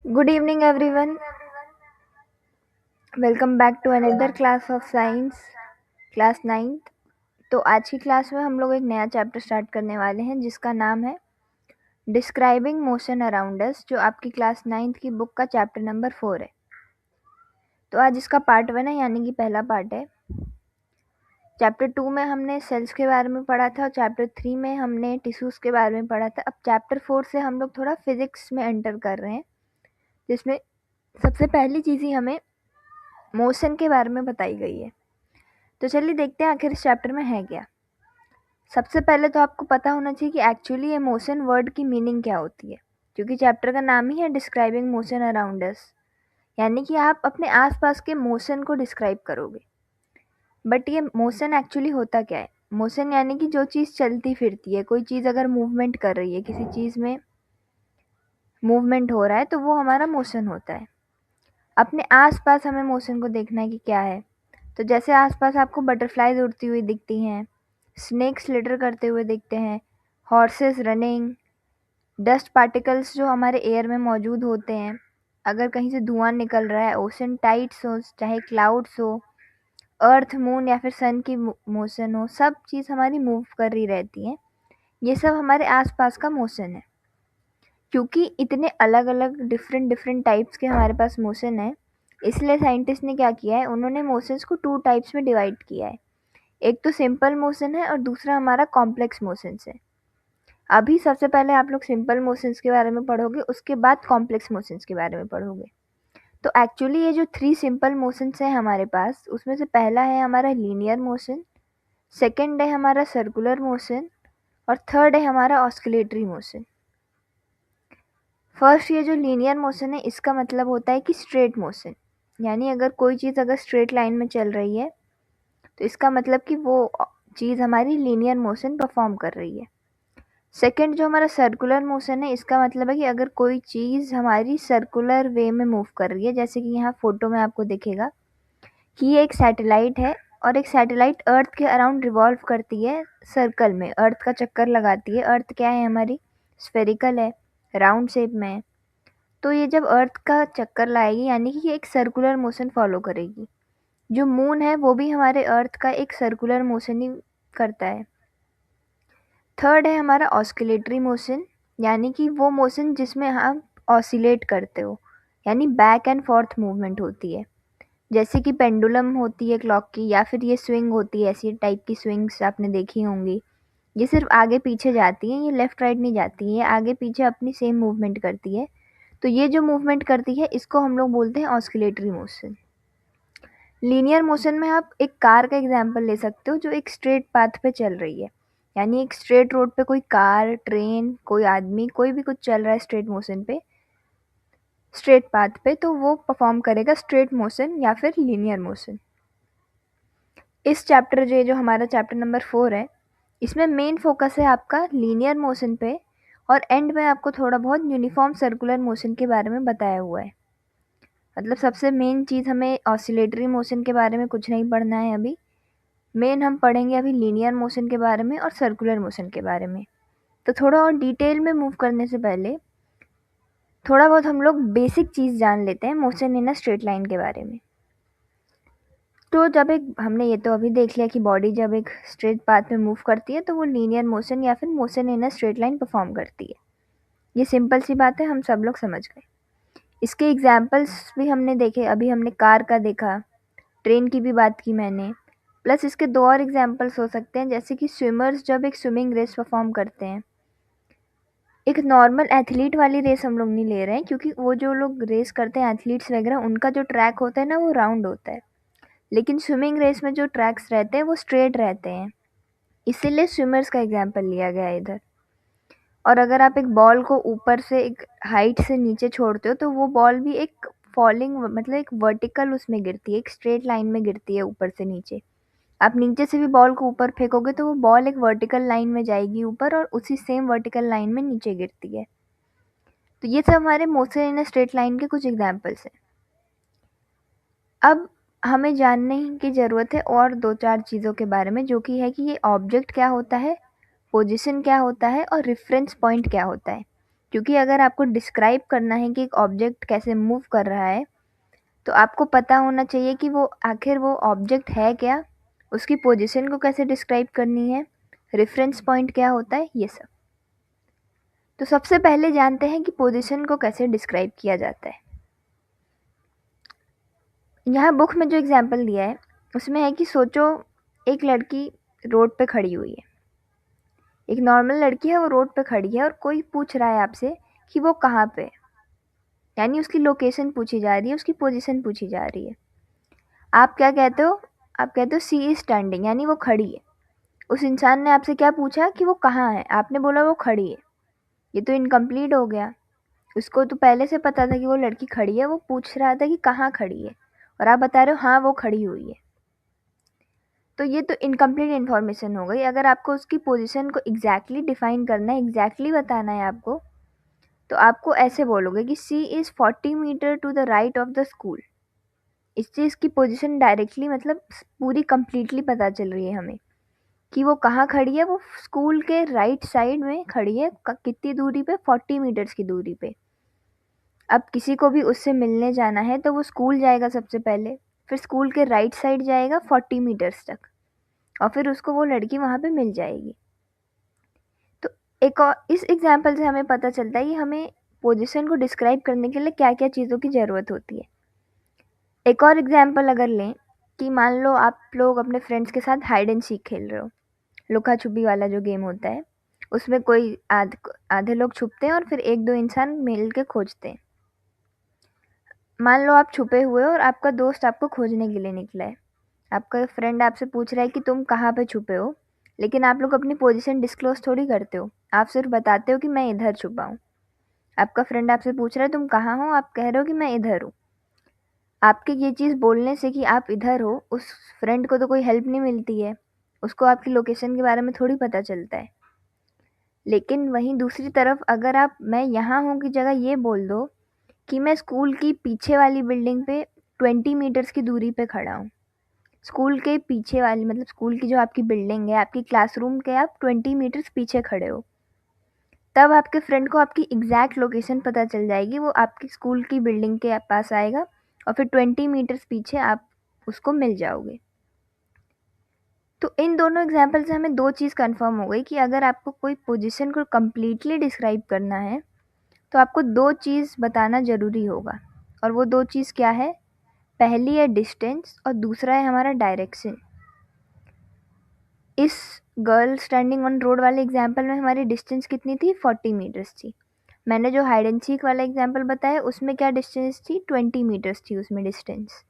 Good evening, everyone. Welcome back to another class of science, class 9th। तो आज की class में हम लोग एक नया चैप्टर स्टार्ट करने वाले हैं जिसका नाम है डिस्क्राइबिंग मोशन अराउंड अस, जो आपकी क्लास 9th की बुक का चैप्टर नंबर 4 है। तो आज इसका पार्ट 1 है, यानी कि पहला पार्ट है। चैप्टर 2 में हमने सेल्स के बारे में पढ़ा था और चैप्टर 3 में हमने टिश्यूज़ के बारे में पढ़ा था। अब चैप्टर 4 से हम लोग थोड़ा फिज़िक्स में एंटर कर रहे हैं, जिसमें सबसे पहली चीज़ ही हमें मोशन के बारे में बताई गई है। तो चलिए देखते हैं आखिर इस चैप्टर में है क्या। सबसे पहले तो आपको पता होना चाहिए कि एक्चुअली ये मोशन वर्ड की मीनिंग क्या होती है, क्योंकि चैप्टर का नाम ही है डिस्क्राइबिंग मोशन अराउंड अस, यानी कि आप अपने आसपास के मोशन को डिस्क्राइब करोगे। बट ये मोशन एक्चुअली होता क्या है? मोशन यानी कि जो चीज़ चलती फिरती है, कोई चीज़ अगर मूवमेंट कर रही है, किसी चीज़ में मूवमेंट हो रहा है, तो वो हमारा मोशन होता है। अपने आसपास हमें मोशन को देखना है कि क्या है। तो जैसे आसपास आपको बटरफ्लाइज उड़ती हुई दिखती हैं, स्नेक्स लिटर करते हुए दिखते हैं, हॉर्सेस रनिंग, डस्ट पार्टिकल्स जो हमारे एयर में मौजूद होते हैं, अगर कहीं से धुआं निकल रहा है, ओशन टाइड्स हो, चाहे क्लाउड्स हो, अर्थ मून या फिर सन की मोशन हो, सब चीज़ हमारी मूव कर रही रहती है। ये सब हमारे आसपास का मोशन है। क्योंकि इतने अलग अलग डिफरेंट टाइप्स के हमारे पास मोशन है, इसलिए साइंटिस्ट ने क्या किया है, उन्होंने मोशंस को 2 टाइप्स में डिवाइड किया है। एक तो सिंपल मोशन है और दूसरा हमारा कॉम्प्लेक्स मोशंस है। अभी सबसे पहले आप लोग सिंपल मोशंस के बारे में पढ़ोगे, उसके बाद कॉम्प्लेक्स मोशंस के बारे में पढ़ोगे। तो एक्चुअली ये जो 3 सिंपल मोशंस हैं हमारे पास, उसमें से पहला है हमारा लीनियर मोशन, सेकंड है हमारा सर्कुलर मोशन और थर्ड है हमारा ऑस्किलेटरी मोशन। फर्स्ट ये जो लीनियर मोशन है, इसका मतलब होता है कि स्ट्रेट मोशन, यानी अगर कोई चीज़ अगर स्ट्रेट लाइन में चल रही है तो इसका मतलब कि वो चीज़ हमारी लीनियर मोशन परफॉर्म कर रही है। सेकंड जो हमारा सर्कुलर मोशन है, इसका मतलब है कि अगर कोई चीज़ हमारी सर्कुलर वे में मूव कर रही है, जैसे कि यहाँ फोटो में आपको दिखेगा कि ये एक सैटेलाइट है और एक सैटेलाइट अर्थ के अराउंड रिवॉल्व करती है सर्कल में, अर्थ का चक्कर लगाती है। अर्थ क्या है हमारी? स्फेरिकल है, राउंड शेप में है। तो ये जब अर्थ का चक्कर लाएगी, यानी कि ये एक सर्कुलर मोशन फॉलो करेगी। जो मून है वो भी हमारे अर्थ का एक सर्कुलर मोशन ही करता है। थर्ड है हमारा ऑस्किलेटरी मोशन, यानी कि वो मोशन जिसमें हम ऑसिलेट करते हो, यानी बैक एंड फोर्थ मूवमेंट होती है, जैसे कि पेंडुलम होती है क्लॉक की, या फिर ये स्विंग होती है, ऐसी टाइप की स्विंग्स आपने देखी होंगी। ये सिर्फ आगे पीछे जाती हैं, ये लेफ़्ट राइट नहीं जाती हैं, ये आगे पीछे अपनी सेम मूवमेंट करती है। तो ये जो मूवमेंट करती है, इसको हम लोग बोलते हैं ऑस्किलेटरी मोशन। लीनियर मोशन में आप एक कार का एग्जांपल ले सकते हो जो एक स्ट्रेट पाथ पे चल रही है, यानी एक स्ट्रेट रोड पे कोई कार, ट्रेन, कोई आदमी, कोई भी कुछ चल रहा है स्ट्रेट मोशन पे, स्ट्रेट पाथ पे, तो वो परफॉर्म करेगा स्ट्रेट मोशन या फिर लीनियर मोशन। इस चैप्टर जो हमारा चैप्टर नंबर 4 है, इसमें मेन फोकस है आपका लीनियर मोशन पे, और एंड में आपको थोड़ा बहुत यूनिफॉर्म सर्कुलर मोशन के बारे में बताया हुआ है। मतलब सबसे मेन चीज़, हमें ऑसिलेटरी मोशन के बारे में कुछ नहीं पढ़ना है अभी। मेन हम पढ़ेंगे अभी लीनियर मोशन के बारे में और सर्कुलर मोशन के बारे में। तो थोड़ा और डिटेल में मूव करने से पहले थोड़ा बहुत हम लोग बेसिक चीज़ जान लेते हैं motion in a straight line के बारे में। तो जब एक हमने ये तो अभी देख लिया कि बॉडी जब एक स्ट्रेट पाथ में मूव करती है तो वो लीनियर मोशन या फिर motion in a straight line perform करती है। ये सिंपल सी बात है, हम सब लोग समझ गए। इसके एग्जाम्पल्स भी हमने देखे, अभी हमने कार का देखा, ट्रेन की भी बात की मैंने, प्लस इसके 2 और एग्जाम्पल्स हो सकते हैं, जैसे कि स्विमर्स जब एक स्विमिंग रेस परफॉर्म करते हैं। एक नॉर्मल एथलीट वाली रेस हम लोग नहीं ले रहे हैं, क्योंकि वो जो लोग रेस करते हैं एथलीट्स वगैरह, उनका जो ट्रैक होता है ना वो राउंड होता है, लेकिन स्विमिंग रेस में जो ट्रैक्स रहते हैं वो स्ट्रेट रहते हैं, इसीलिए स्विमर्स का एग्जाम्पल लिया गया है इधर। और अगर आप एक बॉल को ऊपर से एक हाइट से नीचे छोड़ते हो तो वो बॉल भी एक फॉलिंग, मतलब एक वर्टिकल उसमें गिरती है, एक स्ट्रेट लाइन में गिरती है ऊपर से नीचे। आप नीचे से भी बॉल को ऊपर फेंकोगे तो वो बॉल एक वर्टिकल लाइन में जाएगी ऊपर, और उसी सेम वर्टिकल लाइन में नीचे गिरती है। तो ये सब हमारे motion in a straight line के कुछ एग्जाम्पल्स हैं। अब हमें जानने की ज़रूरत है और 2-4 चीज़ों के बारे में, जो कि है कि ये ऑब्जेक्ट क्या होता है, पोजीशन क्या होता है और रेफरेंस पॉइंट क्या होता है। क्योंकि अगर आपको डिस्क्राइब करना है कि एक ऑब्जेक्ट कैसे मूव कर रहा है, तो आपको पता होना चाहिए कि वो आखिर वो ऑब्जेक्ट है क्या, उसकी पोजीशन को कैसे डिस्क्राइब करनी है, रेफरेंस पॉइंट क्या होता है, ये सब। तो सबसे पहले जानते हैं कि पोजीशन को कैसे डिस्क्राइब किया जाता है। यहाँ बुक में जो एग्जाम्पल दिया है उसमें है कि सोचो एक लड़की रोड पे खड़ी हुई है। एक नॉर्मल लड़की है, वो रोड पे खड़ी है और कोई पूछ रहा है आपसे कि वो कहाँ पे है, यानी उसकी लोकेशन पूछी जा रही है, उसकी पोजीशन पूछी जा रही है। आप क्या कहते हो? आप कहते हो सी इज स्टैंडिंग, यानी वो खड़ी है। उस इंसान ने आपसे क्या पूछा कि वो कहाँ है, आपने बोला वो खड़ी है। ये तो इनकम्प्लीट हो गया। उसको तो पहले से पता था कि वो लड़की खड़ी है, वो पूछ रहा था कि कहाँ खड़ी है, और आप बता रहे हो हाँ वो खड़ी हुई है। तो ये तो इनकम्प्लीट इन्फॉर्मेशन हो गई। अगर आपको उसकी पोजीशन को एग्जैक्टली डिफाइन करना है, एग्जैक्टली बताना है आपको, तो आपको ऐसे बोलोगे कि she is 40 metre to the right of the school. इस चीज़ की पोजीशन डायरेक्टली मतलब पूरी कंप्लीटली पता चल रही है हमें कि वो कहाँ खड़ी है। वो स्कूल के राइट साइड में खड़ी है। कितनी दूरी पे? 40 मीटर्स की दूरी पे। अब किसी को भी उससे मिलने जाना है तो वो स्कूल जाएगा सबसे पहले, फिर स्कूल के राइट साइड जाएगा 40 मीटर्स तक, और फिर उसको वो लड़की वहाँ पे मिल जाएगी। तो एक और इस एग्जाम्पल से हमें पता चलता है कि हमें पोजीशन को डिस्क्राइब करने के लिए क्या क्या चीज़ों की ज़रूरत होती है। एक और एग्जाम्पल अगर लें कि मान लो आप लोग अपने फ्रेंड्स के साथ हाइड एंड सीक खेल रहे हो, लुका छुपी वाला जो गेम होता है, उसमें कोई आधे लोग छुपते हैं और फिर एक दो इंसान मिल के खोजते हैं। मान लो आप छुपे हुए हो और आपका दोस्त आपको खोजने के लिए निकला है। आपका फ्रेंड आपसे पूछ रहा है कि तुम कहाँ पे छुपे हो, लेकिन आप लोग अपनी पोजीशन डिस्क्लोज थोड़ी करते हो, आप सिर्फ बताते हो कि मैं इधर छुपा हूँ। आपका फ्रेंड आपसे पूछ रहा है तुम कहाँ हो, आप कह रहे हो कि मैं इधर हूँ। आपके ये चीज़ बोलने से कि आप इधर हो, उस फ्रेंड को तो कोई हेल्प नहीं मिलती है, उसको आपकी लोकेशन के बारे में थोड़ी पता चलता है। लेकिन वहीं दूसरी तरफ अगर आप मैं यहाँ हूँ की जगह ये बोल दो कि मैं स्कूल की पीछे वाली बिल्डिंग पे 20 मीटर्स की दूरी पे खड़ा हूँ। स्कूल के पीछे वाली मतलब स्कूल की जो आपकी बिल्डिंग है, आपकी क्लासरूम के आप 20 मीटर्स पीछे खड़े हो, तब आपके फ्रेंड को आपकी एग्जैक्ट लोकेशन पता चल जाएगी। वो आपकी स्कूल की बिल्डिंग के पास आएगा और फिर 20 मीटर्स पीछे आप उसको मिल जाओगे। तो इन दोनों एग्जाम्पल से हमें दो चीज़ कंफर्म हो गई कि अगर आपको कोई पोजीशन को कम्प्लीटली डिस्क्राइब करना है तो आपको दो चीज़ बताना ज़रूरी होगा, और वो दो चीज़ क्या है? पहली है डिस्टेंस और दूसरा है हमारा डायरेक्शन। इस गर्ल स्टैंडिंग ऑन रोड वाले एग्जाम्पल में हमारी डिस्टेंस कितनी थी? 40 मीटर्स थी। मैंने जो हाइड एंड सीक वाला एग्जाम्पल बताया उसमें क्या डिस्टेंस थी? 20 मीटर्स थी उसमें डिस्टेंस।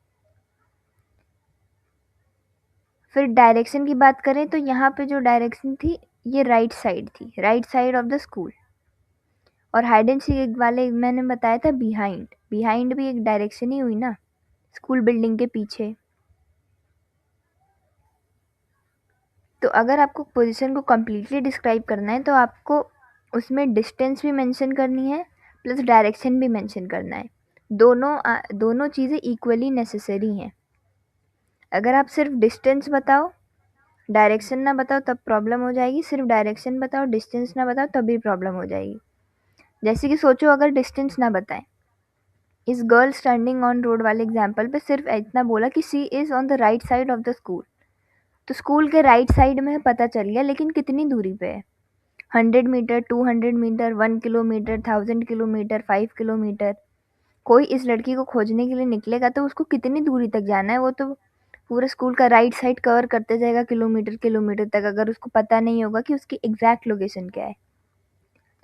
फिर डायरेक्शन की बात करें तो यहाँ पे जो डायरेक्शन थी ये राइट साइड थी, right side of the school. और हाइड एंड सीक वाले मैंने बताया था बिहाइंड, बिहाइंड भी एक डायरेक्शन ही हुई ना, स्कूल बिल्डिंग के पीछे। तो अगर आपको पोजीशन को कम्प्लीटली डिस्क्राइब करना है तो आपको उसमें डिस्टेंस भी मेंशन करनी है प्लस डायरेक्शन भी मेंशन करना है। दोनों चीज़ें इक्वली नेसेसरी हैं। अगर आप सिर्फ डिस्टेंस बताओ, डायरेक्शन ना बताओ तब प्रॉब्लम हो जाएगी, सिर्फ डायरेक्शन बताओ डिस्टेंस ना बताओ तब भी प्रॉब्लम हो जाएगी। जैसे कि सोचो अगर डिस्टेंस ना बताएं, इस गर्ल स्टैंडिंग ऑन रोड वाले एग्जाम्पल पे सिर्फ इतना बोला कि she is on the right side of the school, तो स्कूल के राइट साइड में पता चल गया, लेकिन कितनी दूरी पे है? 100 metre, 200 metre, 1 kilometre, 1000 kilometre, 5 kilometre. कोई इस लड़की को खोजने के लिए निकलेगा तो उसको कितनी दूरी तक जाना है? वो तो पूरे स्कूल का राइट साइड कवर करते जाएगा किलोमीटर किलोमीटर तक, अगर उसको पता नहीं होगा कि उसकी एग्जैक्ट लोकेशन क्या है।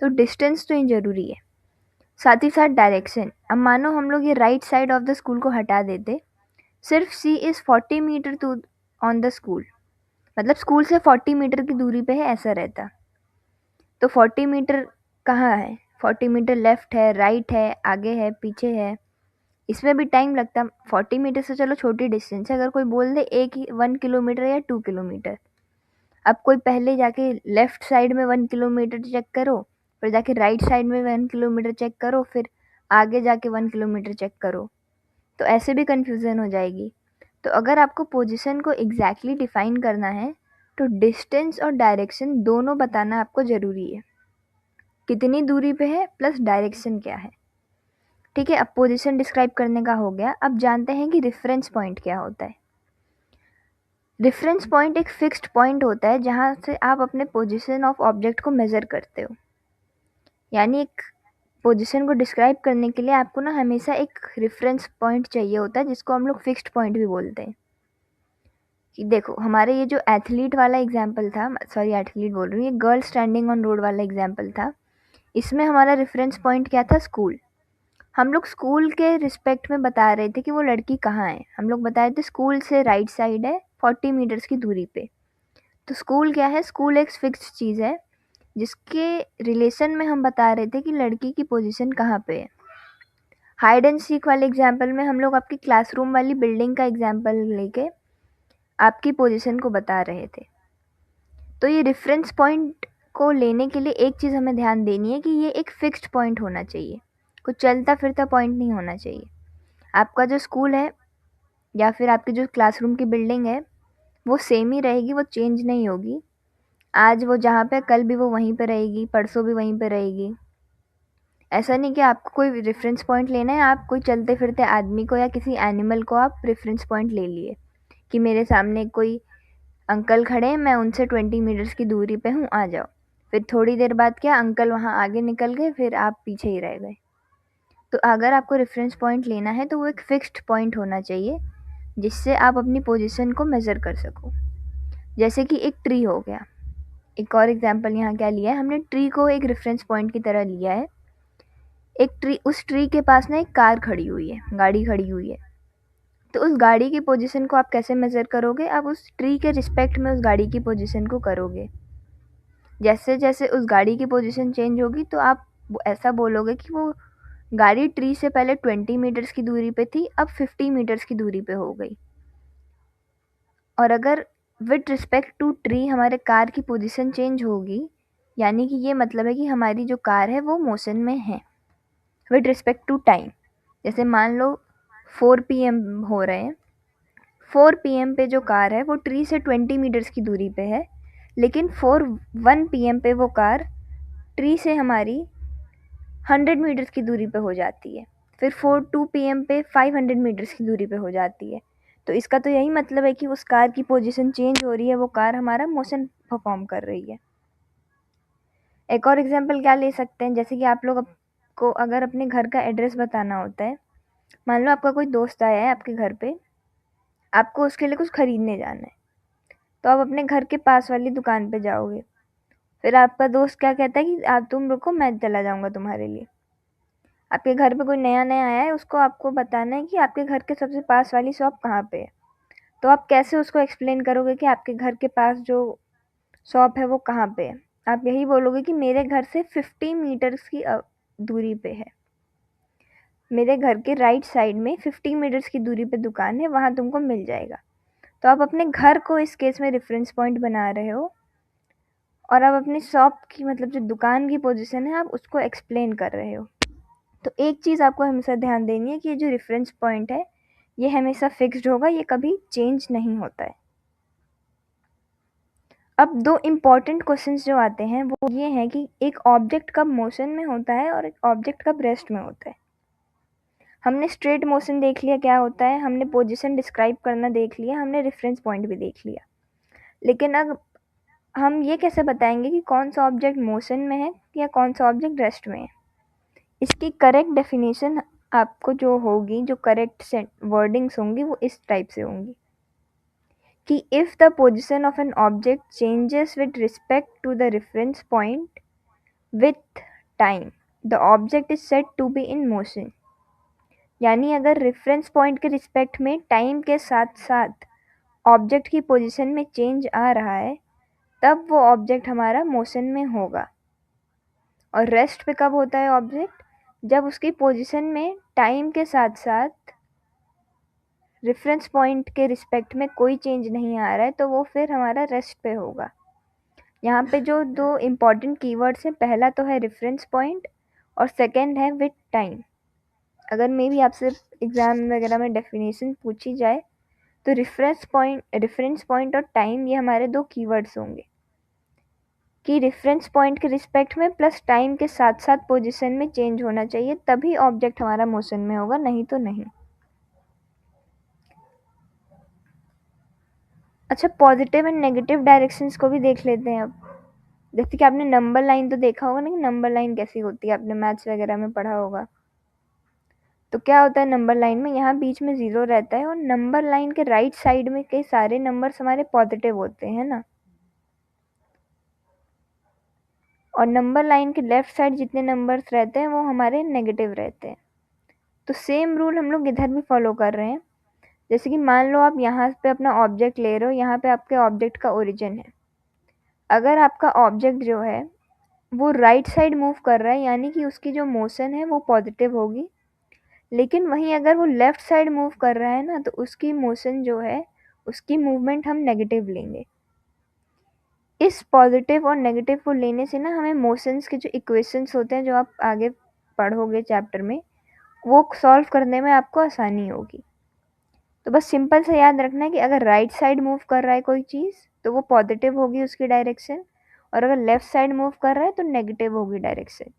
तो डिस्टेंस तो इन ज़रूरी है, साथ ही साथ डायरेक्शन। अब मानो हम लोग ये right side of the school को हटा देते, सिर्फ she is 40 metre to on the school, मतलब स्कूल से 40 मीटर की दूरी पे है ऐसा रहता। तो 40 मीटर कहाँ है? 40 मीटर लेफ़्ट है, राइट है, आगे है, पीछे है, इसमें भी टाइम लगता। 40 मीटर से चलो छोटी डिस्टेंस है, अगर कोई बोल दे 1 किलोमीटर या 2 किलोमीटर, अब कोई पहले जाके लेफ़्ट साइड में 1 किलोमीटर चेक करो, फिर जाके राइट साइड में 1 किलोमीटर चेक करो, फिर आगे जाके 1 किलोमीटर चेक करो, तो ऐसे भी कन्फ्यूज़न हो जाएगी। तो अगर आपको पोजीशन को एग्जैक्टली डिफ़ाइन करना है तो डिस्टेंस और डायरेक्शन दोनों बताना आपको ज़रूरी है। कितनी दूरी पे है प्लस डायरेक्शन क्या है। ठीक है, अब पोजीशन डिस्क्राइब करने का हो गया। अब जानते हैं कि रेफरेंस पॉइंट क्या होता है। रेफरेंस पॉइंट एक फिक्स्ड पॉइंट होता है जहाँ से आप अपने पोजीशन ऑफ ऑब्जेक्ट को मेज़र करते हो। यानी एक पोजीशन को डिस्क्राइब करने के लिए आपको ना हमेशा एक रेफरेंस पॉइंट चाहिए होता है, जिसको हम लोग फिक्स्ड पॉइंट भी बोलते हैं। कि देखो हमारे ये जो एथलीट वाला एग्जाम्पल था, सॉरी एथलीट बोल रही हूँ, ये गर्ल स्टैंडिंग ऑन रोड वाला एग्जाम्पल था। इसमें हमारा रेफरेंस पॉइंट क्या था? स्कूल। हम लोग स्कूल के रिस्पेक्ट में बता रहे थे कि वो लड़की कहाँ है। हम लोग बता रहे थे स्कूल से राइट साइड है 40 मीटर्स की दूरी पे। तो स्कूल क्या है? स्कूल एक फिक्स्ड चीज़ है जिसके रिलेशन में हम बता रहे थे कि लड़की की पोजीशन कहाँ पे है। हाइड एंड सीक वाले एग्जाम्पल में हम लोग आपकी क्लासरूम वाली बिल्डिंग का एग्जाम्पल लेके आपकी पोजीशन को बता रहे थे। तो ये रेफरेंस पॉइंट को लेने के लिए एक चीज़ हमें ध्यान देनी है कि ये एक फिक्स्ड पॉइंट होना चाहिए, कुछ चलता फिरता पॉइंट नहीं होना चाहिए। आपका जो स्कूल है या फिर आपकी जो क्लासरूम की बिल्डिंग है वो सेम ही रहेगी, वो चेंज नहीं होगी। आज वो जहाँ पे कल भी वो वहीं पे रहेगी, परसों भी वहीं पे रहेगी। ऐसा नहीं कि आपको कोई रेफरेंस पॉइंट लेना है, आप कोई चलते फिरते आदमी को या किसी एनिमल को आप रेफरेंस पॉइंट ले लिए कि मेरे सामने कोई अंकल खड़े हैं, मैं उनसे 20 मीटर्स की दूरी पे हूँ, आ जाओ। फिर थोड़ी देर बाद क्या अंकल वहाँ आगे निकल गए, फिर आप पीछे ही रह गए। तो अगर आपको रेफरेंस पॉइंट लेना है तो वो एक फिक्स्ड पॉइंट होना चाहिए जिससे आप अपनी पोजीशन को मेज़र कर सको। जैसे कि एक ट्री हो गया। एक और एग्जांपल यहाँ क्या लिया है हमने, ट्री को एक रेफरेंस पॉइंट की तरह लिया है। एक ट्री, उस ट्री के पास ना एक कार खड़ी हुई है, गाड़ी खड़ी हुई है। तो उस गाड़ी की पोजीशन को आप कैसे मेज़र करोगे? आप उस ट्री के रिस्पेक्ट में उस गाड़ी की पोजीशन को करोगे। जैसे जैसे उस गाड़ी की पोजीशन चेंज होगी तो आप ऐसा बोलोगे कि वो गाड़ी ट्री से पहले 20 मीटर्स की दूरी पे थी, अब 50 मीटर्स की दूरी पे हो गई। और अगर विथ रिस्पेक्ट टू ट्री हमारे कार की पोजीशन चेंज होगी, यानी कि ये मतलब है कि हमारी जो कार है वो मोशन में है विथ रिस्पेक्ट टू टाइम। जैसे मान लो 4 PM हो रहे हैं, 4 PM पे जो कार है वो ट्री से 20 मीटर्स की दूरी पे है, लेकिन 1 PM पे वो कार ट्री से हमारी 100 मीटर्स की दूरी पे हो जाती है। फिर 2 PM पे 500 मीटर्स की दूरी पे हो जाती है। तो इसका तो यही मतलब है कि उस कार की पोजीशन चेंज हो रही है, वो कार हमारा मोशन परफॉर्म कर रही है। एक और एग्जांपल क्या ले सकते हैं, जैसे कि आप लोग को अगर अपने घर का एड्रेस बताना होता है, मान लो आपका कोई दोस्त आया है आपके घर पे, आपको उसके लिए कुछ खरीदने जाना है, तो आप अपने घर के पास वाली दुकान पे जाओगे। फिर आपका दोस्त क्या कहता है कि आप तुम रुको, मैं चला जाऊँगा तुम्हारे लिए। आपके घर पे कोई नया नया आया है, उसको आपको बताना है कि आपके घर के सबसे पास वाली शॉप कहाँ पे है। तो आप कैसे उसको एक्सप्लेन करोगे कि आपके घर के पास जो शॉप है वो कहाँ पे है? आप यही बोलोगे कि मेरे घर से 50 मीटर्स की दूरी पे है, मेरे घर के राइट साइड में 50 मीटर्स की दूरी पे दुकान है, वहाँ तुमको मिल जाएगा। तो आप अपने घर को इस केस में रेफरेंस पॉइंट बना रहे हो और आप अपनी शॉप की, मतलब जो दुकान की पोजीशन है, आप उसको एक्सप्लेन कर रहे हो। तो एक चीज़ आपको हमेशा ध्यान देनी है कि ये जो रेफरेंस पॉइंट है ये हमेशा फिक्स्ड होगा, ये कभी चेंज नहीं होता है। अब दो इम्पॉर्टेंट क्वेश्चंस जो आते हैं वो ये हैं कि एक ऑब्जेक्ट कब मोशन में होता है और एक ऑब्जेक्ट कब रेस्ट में होता है। हमने स्ट्रेट मोशन देख लिया क्या होता है, हमने पोजीशन डिस्क्राइब करना देख लिया, हमने रेफरेंस पॉइंट भी देख लिया। लेकिन अब हम ये कैसे बताएंगे कि कौन सा ऑब्जेक्ट मोशन में है या कौन सा ऑब्जेक्ट रेस्ट में है? इसकी करेक्ट डेफिनेशन आपको जो होगी, जो करेक्ट वर्डिंग्स होंगी वो इस टाइप से होंगी कि if the position of an object changes with respect to the reference point with time, the object is said to be in motion. यानी अगर रेफरेंस पॉइंट के रिस्पेक्ट में टाइम के साथ साथ ऑब्जेक्ट की पोजीशन में चेंज आ रहा है, तब वो ऑब्जेक्ट हमारा मोशन में होगा। और रेस्ट पे कब होता है ऑब्जेक्ट? जब उसकी पोजीशन में टाइम के साथ साथ रेफरेंस पॉइंट के रिस्पेक्ट में कोई चेंज नहीं आ रहा है, तो वो फिर हमारा रेस्ट पे होगा। यहाँ पे जो दो इम्पॉर्टेंट कीवर्ड्स हैं, पहला तो है रेफरेंस पॉइंट और सेकंड है विद टाइम। अगर मे भी आपसे एग्ज़ाम वगैरह में डेफिनेशन पूछी जाए तो रेफरेंस पॉइंट और टाइम ये हमारे दो कीवर्ड्स होंगे। कि रेफरेंस पॉइंट के रिस्पेक्ट में प्लस टाइम के साथ साथ पोजीशन में चेंज होना चाहिए, तभी ऑब्जेक्ट हमारा मोशन में होगा, नहीं तो नहीं। अच्छा, पॉजिटिव एंड नेगेटिव डायरेक्शंस को भी देख लेते हैं अब। जैसे कि आपने नंबर लाइन तो देखा होगा ना, कि नंबर लाइन कैसी होती है, आपने मैथ्स वगैरह में पढ़ा होगा। तो क्या होता है नंबर लाइन में, यहाँ बीच में ज़ीरो रहता है और नंबर लाइन के राइट साइड में के सारे नंबर्स हमारे पॉजिटिव होते हैं ना, और नंबर लाइन के लेफ्ट साइड जितने नंबर्स रहते हैं वो हमारे नेगेटिव रहते हैं। तो सेम रूल हम लोग इधर भी फॉलो कर रहे हैं। जैसे कि मान लो आप यहाँ पे अपना ऑब्जेक्ट ले रहे हो, यहाँ पे आपके ऑब्जेक्ट का ओरिजिन है। अगर आपका ऑब्जेक्ट जो है वो राइट साइड मूव कर रहा है, यानी कि उसकी जो मोशन है वो पॉजिटिव होगी। लेकिन वहीं अगर वो लेफ़्ट साइड मूव कर रहा है ना, तो उसकी मोशन जो है, उसकी मूवमेंट हम नेगेटिव लेंगे। इस पॉजिटिव और नेगेटिव को लेने से ना हमें मोशंस के जो इक्वेशंस होते हैं, जो आप आगे पढ़ोगे चैप्टर में, वो सॉल्व करने में आपको आसानी होगी। तो बस सिंपल से याद रखना है कि अगर राइट साइड मूव कर रहा है कोई चीज़, तो वो पॉजिटिव होगी उसकी डायरेक्शन, और अगर लेफ़्ट साइड मूव कर रहा है तो नेगेटिव होगी डायरेक्शन।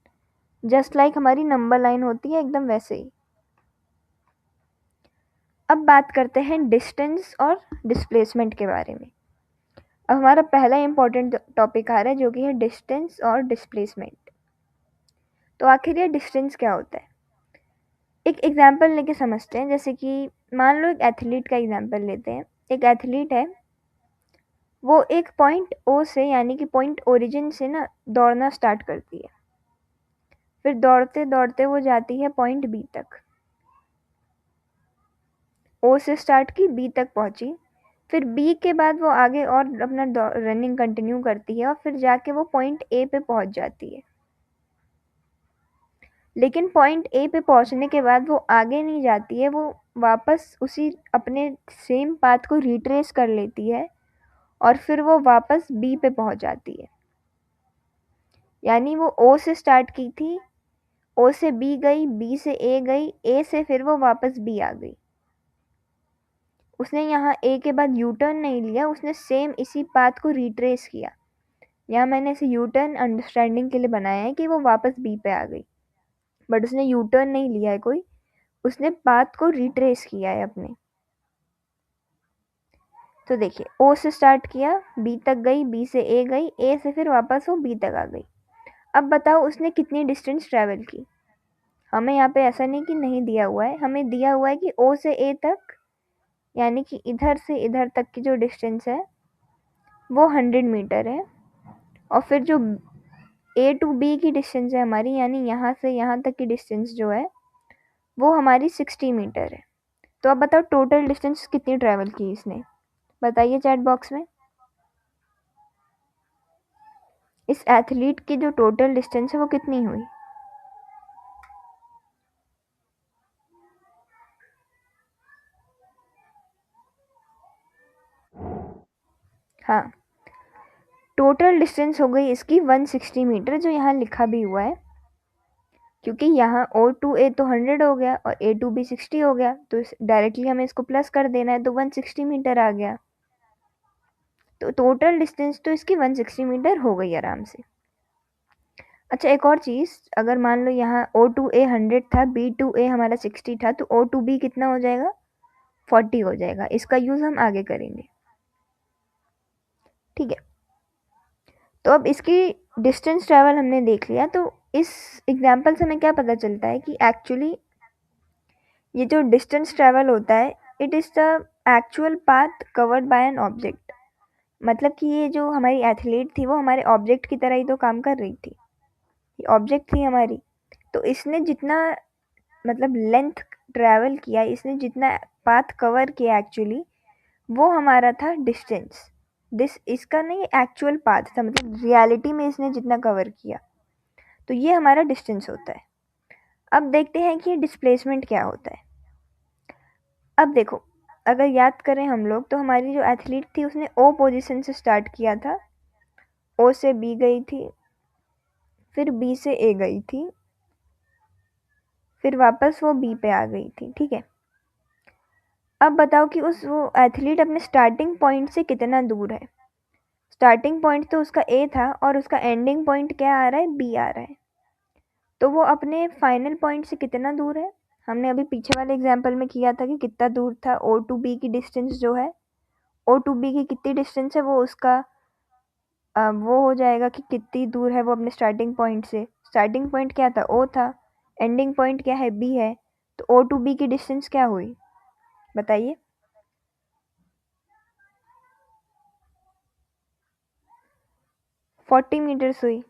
जस्ट लाइक हमारी नंबर लाइन होती है, एकदम वैसे ही। अब बात करते हैं डिस्टेंस और डिस्प्लेसमेंट के बारे में। अब हमारा पहला इंपॉर्टेंट टॉपिक आ रहा है, जो कि है डिस्टेंस और डिस्प्लेसमेंट। तो आखिर ये डिस्टेंस क्या होता है, एक एग्जांपल लेके समझते हैं। जैसे कि मान लो एक एथलीट का एग्जांपल लेते हैं। एक एथलीट है, वो एक पॉइंट ओ से, यानी कि पॉइंट ओरिजिन से ना दौड़ना स्टार्ट करती है। फिर दौड़ते दौड़ते वो जाती है पॉइंट बी तक। ओ से स्टार्ट की, बी तक पहुंची। फिर बी के बाद वो आगे और अपना रनिंग कंटिन्यू करती है, और फिर जाके वो पॉइंट ए पे पहुंच जाती है। लेकिन पॉइंट ए पे पहुंचने के बाद वो आगे नहीं जाती है, वो वापस उसी अपने सेम पाथ को रिट्रेस कर लेती है, और फिर वो वापस बी पे पहुंच जाती है। यानी वो ओ से स्टार्ट की थी, ओ से बी गई, बी से ए गई, ए से फिर वो वापस बी आ गई। उसने यहाँ ए के बाद यू टर्न नहीं लिया, उसने सेम इसी पाथ को रिट्रेस किया। यहाँ मैंने इसे यू टर्न अंडरस्टैंडिंग के लिए बनाया है कि वो वापस बी पे आ गई, बट उसने यू टर्न नहीं लिया है कोई, उसने पाथ को रिट्रेस किया है अपने। तो देखिए, ओ से स्टार्ट किया, बी तक गई, बी से ए गई, ए से फिर वापस वो बी तक आ गई। अब बताओ उसने कितनी डिस्टेंस ट्रैवल की। हमें यहाँ पे ऐसा नहीं कि नहीं दिया हुआ है, हमें दिया हुआ है कि ओ से ए तक, यानी कि इधर से इधर तक की जो डिस्टेंस है वो 100 मीटर है। और फिर जो ए टू बी की डिस्टेंस है हमारी, यानी यहाँ से यहाँ तक की डिस्टेंस जो है वो हमारी 60 मीटर है। तो अब बताओ टोटल डिस्टेंस कितनी ट्रैवल की इसने, बताइए चैट बॉक्स में। इस एथलीट की जो टोटल डिस्टेंस है वो कितनी हुई। हाँ, टोटल डिस्टेंस हो गई इसकी 160 मीटर, जो यहाँ लिखा भी हुआ है। क्योंकि यहाँ ओ टू ए तो 100 हो गया और ए टू बी 60 हो गया, तो डायरेक्टली हमें इसको प्लस कर देना है, तो 160 मीटर आ गया। तो टोटल डिस्टेंस तो इसकी 160 मीटर हो गई आराम से। अच्छा, एक और चीज़, अगर मान लो यहाँ ओ टू ए 100 था, बी टू ए हमारा 60 था, तो ओ टू बी कितना हो जाएगा, 40 हो जाएगा। इसका यूज़ हम आगे करेंगे, ठीक है। तो अब इसकी डिस्टेंस ट्रैवल हमने देख लिया। तो इस एग्जाम्पल से हमें क्या पता चलता है कि एक्चुअली ये जो डिस्टेंस ट्रैवल होता है, it is the actual path covered by an object. मतलब कि ये जो हमारी एथलीट थी वो हमारे ऑब्जेक्ट की तरह ही तो काम कर रही थी, ये ऑब्जेक्ट थी हमारी। तो इसने जितना मतलब लेंथ ट्रैवल किया, इसने जितना पाथ कवर किया एक्चुअली, वो हमारा था डिस्टेंस। इसका नहीं, एक्चुअल पाथ था, मतलब रियलिटी में इसने जितना कवर किया, तो ये हमारा डिस्टेंस होता है। अब देखते हैं कि डिस्प्लेसमेंट क्या होता है। अब देखो, अगर याद करें हम लोग, तो हमारी जो एथलीट थी उसने ओ पोजीशन से स्टार्ट किया था, ओ से बी गई थी, फिर बी से ए गई थी, फिर वापस वो बी पे आ गई थी, ठीक है। अब बताओ कि वो एथलीट अपने स्टार्टिंग पॉइंट से कितना दूर है। स्टार्टिंग पॉइंट तो उसका ए था और उसका एंडिंग पॉइंट क्या आ रहा है, बी आ रहा है। तो वो अपने फाइनल पॉइंट से कितना दूर है? हमने अभी पीछे वाले एग्जाम्पल में किया था कि कितना दूर था। ओ टू बी की डिस्टेंस जो है, ओ टू बी की कितनी डिस्टेंस है, वो उसका वो हो जाएगा कि कितनी दूर है वो अपने स्टार्टिंग पॉइंट से। स्टार्टिंग पॉइंट क्या था, ओ था, एंडिंग पॉइंट क्या है, बी है। तो ओ टू बी की डिस्टेंस क्या हुई, बताइए। 40 मीटर्स हुई।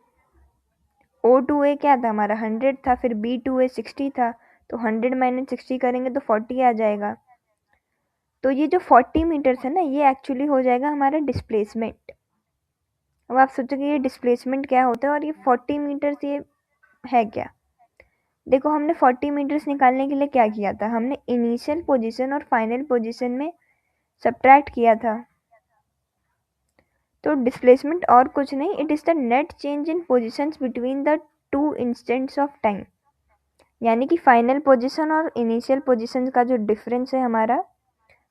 ओ टू ए क्या था हमारा, 100 था, फिर बी टू ए 60 था, तो 100 माइनस 60 करेंगे तो 40 आ जाएगा। तो ये जो 40 मीटर्स है ना, ये एक्चुअली हो जाएगा हमारा डिस्प्लेसमेंट। अब आप सोचोगे ये डिस्प्लेसमेंट क्या होता है और ये 40 मीटर्स ये है क्या। देखो, हमने 40 मीटर्स निकालने के लिए क्या किया था, हमने इनिशियल पोजीशन और फाइनल पोजीशन में सब्ट्रैक्ट किया था। तो डिस्प्लेसमेंट और कुछ नहीं, it is the net change in positions between the two instants of time. यानी कि फाइनल पोजीशन और इनिशियल पोजीशन का जो डिफरेंस है हमारा,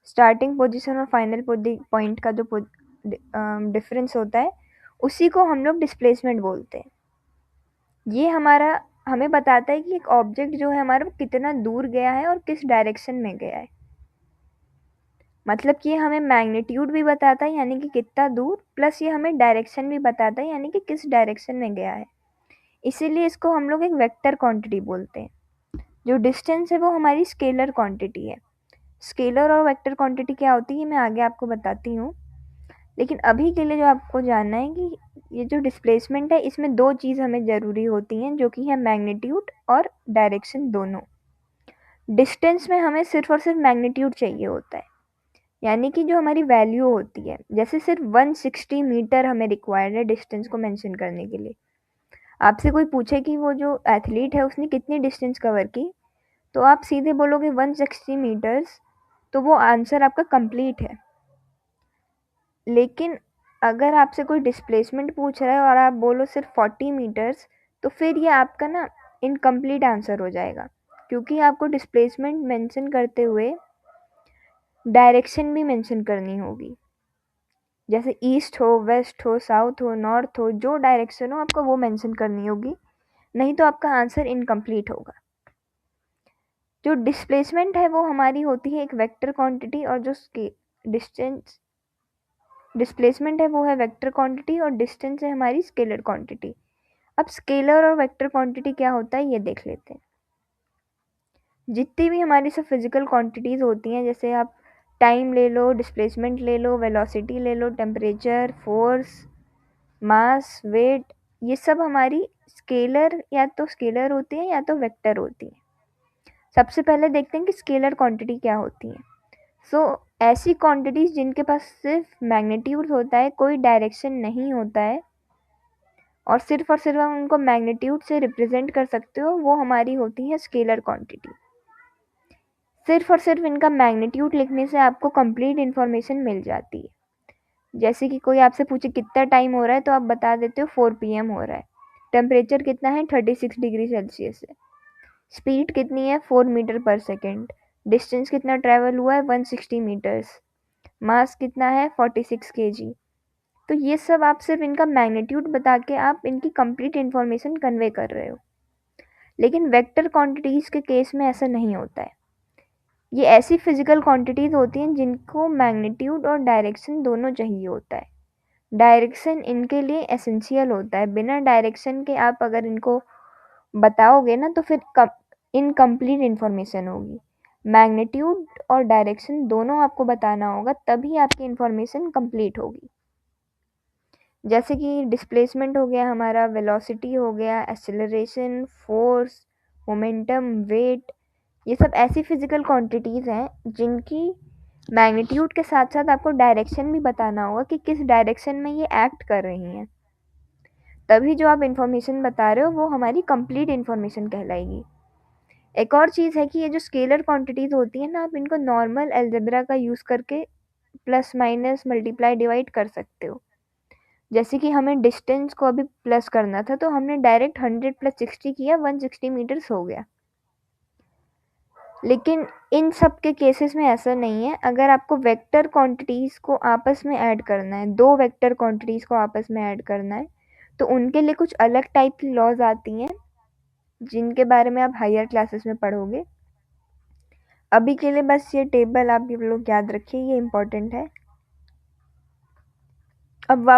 स्टार्टिंग पोजीशन और फाइनल पॉइंट का जो डिफरेंस होता है, उसी को हम लोग डिस्प्लेसमेंट बोलते हैं। ये हमारा हमें बताता है कि एक ऑब्जेक्ट जो है हमारा, वो कितना दूर गया है और किस डायरेक्शन में गया है। मतलब कि ये हमें मैग्नीट्यूड भी बताता है, यानी कि कितना दूर, प्लस ये हमें डायरेक्शन भी बताता है, यानी कि किस डायरेक्शन में गया है। इसीलिए इसको हम लोग एक वेक्टर क्वांटिटी बोलते हैं। जो डिस्टेंस है वो हमारी स्केलर क्वांटिटी है। स्केलर और वेक्टर क्वांटिटी क्या होती है मैं आगे आपको बताती हूँ। लेकिन अभी के लिए जो आपको जानना है कि ये जो डिस्प्लेसमेंट है, इसमें दो चीज़ हमें ज़रूरी होती हैं, जो कि है मैग्नीट्यूड और डायरेक्शन दोनों। डिस्टेंस में हमें सिर्फ और सिर्फ मैग्नीट्यूड चाहिए होता है, यानी कि जो हमारी वैल्यू होती है, जैसे सिर्फ 160 मीटर हमें रिक्वायर्ड है डिस्टेंस को मेंशन करने के लिए। आपसे कोई पूछे कि वो जो एथलीट है उसने कितनी डिस्टेंस कवर की, तो आप सीधे बोलोगे 160 मीटर्स, तो वो आंसर आपका कंप्लीट है। लेकिन अगर आपसे कोई डिस्प्लेसमेंट पूछ रहा है और आप बोलो सिर्फ 40 मीटर्स, तो फिर ये आपका ना इनकम्प्लीट आंसर हो जाएगा, क्योंकि आपको डिस्प्लेसमेंट मेंशन करते हुए डायरेक्शन भी मेंशन करनी होगी। जैसे ईस्ट हो, वेस्ट हो, साउथ हो, नॉर्थ हो, जो डायरेक्शन हो आपको वो मेंशन करनी होगी, नहीं तो आपका आंसर इनकम्प्लीट होगा। जो डिस्प्लेसमेंट है वो हमारी होती है एक वेक्टर क्वांटिटी, और जो डिस्टेंस डिस्प्लेसमेंट है वो है वेक्टर क्वांटिटी, और डिस्टेंस है हमारी स्केलर क्वांटिटी। अब स्केलर और वेक्टर क्वांटिटी क्या होता है ये देख लेते हैं। जितनी भी हमारी सब फिजिकल क्वांटिटीज़ होती हैं, जैसे आप टाइम ले लो, डिस्प्लेसमेंट ले लो, वेलोसिटी ले लो, टेम्परेचर, फोर्स, मास, वेट, ये सब हमारी स्केलर या तो स्केलर होती है या तो वेक्टर होती है। सबसे पहले देखते हैं कि स्केलर क्वांटिटी क्या होती है। ऐसी क्वांटिटीज़ जिनके पास सिर्फ मैग्नीट्यूड होता है, कोई डायरेक्शन नहीं होता है, और सिर्फ हम उनको मैग्नीट्यूड से रिप्रेजेंट कर सकते हो, वो हमारी होती है स्केलर क्वांटिटी। सिर्फ और सिर्फ इनका मैग्नीट्यूड लिखने से आपको कंप्लीट इन्फॉर्मेशन मिल जाती है। जैसे कि कोई आपसे पूछे कितना टाइम हो रहा है, तो आप बता देते हो 4 PM हो रहा है। टेम्परेचर कितना है, 36 डिग्री सेल्सियस है। स्पीड कितनी है, 4 मीटर पर सेकेंड। डिस्टेंस कितना ट्रैवल हुआ है, 160 मीटर्स। मास कितना है, 46 kg। तो ये सब आप सिर्फ इनका मैग्नीट्यूड बता के आप इनकी कंप्लीट इन्फॉर्मेशन कन्वे कर रहे हो। लेकिन वेक्टर क्वांटिटीज़ के केस में ऐसा नहीं होता है। ये ऐसी फिजिकल क्वांटिटीज़ होती हैं जिनको मैग्नीट्यूड और डायरेक्शन दोनों चाहिए होता है। डायरेक्शन इनके लिए एसेंशियल होता है, बिना डायरेक्शन के आप अगर इनको बताओगे ना तो फिर इनकम्प्लीट इन्फॉर्मेशन होगी। मैग्नीट्यूड और डायरेक्शन दोनों आपको बताना होगा, तभी आपकी इन्फॉर्मेशन कंप्लीट होगी। जैसे कि डिस्प्लेसमेंट हो गया हमारा, वेलोसिटी हो गया, एक्सेलरेशन, फोर्स, मोमेंटम, वेट, ये सब ऐसी फिजिकल क्वांटिटीज़ हैं जिनकी मैग्नीट्यूड के साथ साथ आपको डायरेक्शन भी बताना होगा कि किस डायरेक्शन में ये एक्ट कर रही हैं। तभी जो आप इन्फॉर्मेशन बता रहे हो वो हमारी कंप्लीट इन्फॉर्मेशन कहलाएगी। एक और चीज़ है कि ये जो स्केलर क्वांटिटीज़ होती हैं ना, आप इनको नॉर्मल अलजेब्रा का यूज़ करके प्लस माइनस मल्टीप्लाई डिवाइड कर सकते हो। जैसे कि हमें डिस्टेंस को अभी प्लस करना था, तो हमने डायरेक्ट 100 + 60 किया, 160 मीटर्स हो गया। लेकिन इन सब के केसेस में ऐसा नहीं है। अगर आपको वेक्टर क्वांटिटीज़ को आपस में ऐड करना है, 2 वेक्टर क्वांटिटीज़ को आपस में ऐड करना है, तो उनके लिए कुछ अलग टाइप की लॉज़ आती हैं, जिनके बारे में आप हायर क्लासेस में पढ़ोगे। अभी के लिए बस ये टेबल आप लोग याद रखिए, ये इम्पोर्टेंट है। अब